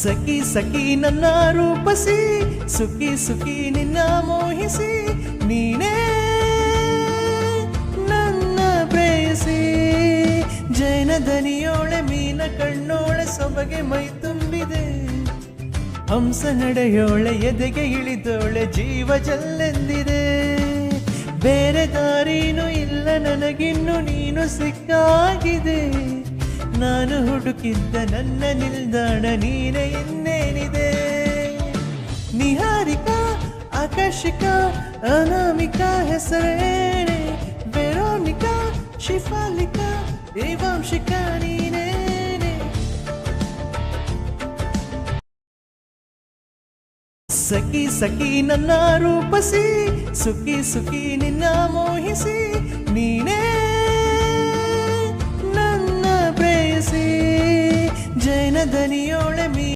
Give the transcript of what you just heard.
ಸಖಿ ಸಖಿ ನನ್ನ ರೂಪಸಿ ಸುಖಿ ಸುಖಿ ನಿನ್ನ ಮೋಹಿಸಿ ನೀನೇ ನನ್ನ ಪ್ರೇಯಸಿ ಜೈನ ದನಿಯೋಳೆ ಮೀನ ಕಣ್ಣೋಳೆ ಸೊಬಗೆ ಮೈ ತುಂಬಿದೆ ಹಂಸ ನಡೆಯೋಳೆ ಎದೆಗೆ ಇಳಿದೋಳೆ ಜೀವ ಜಲ್ಲೆಂದಿದೆ ಬೇರೆ ದಾರಿನೂ ಇಲ್ಲ ನನಗಿನ್ನು ನೀನು ಸಿಕ್ಕಾಗಿದೆ ನಾನು ಹುಡುಕಿದ್ದ ನನ್ನ ನಿಲ್ದಾಣ ನೀನೆ ಇನ್ನೇನಿದೆ ನಿಹಾರಿಕಾ ಆಕರ್ಷಿಕಾ ಅನಾಮಿಕಾ ಹೆಸರೇನೆ ವೆರೋನಿಕಾ ಶಿಫಾಲಿಕಾ ಏವಾಂಶಿಕಾ ನೀನೇನೆ ಸಖಿ ಸಖಿ ನನ್ನ ರೂಪಸಿ ಸುಖಿ ಸುಖಿ ನಿನ್ನ ಮೋಹಿಸಿ ನೀನೇ ನನ್ನ ಪ್ರೇಯಸಿ ಜೈನ ದನಿಯೋಳೆ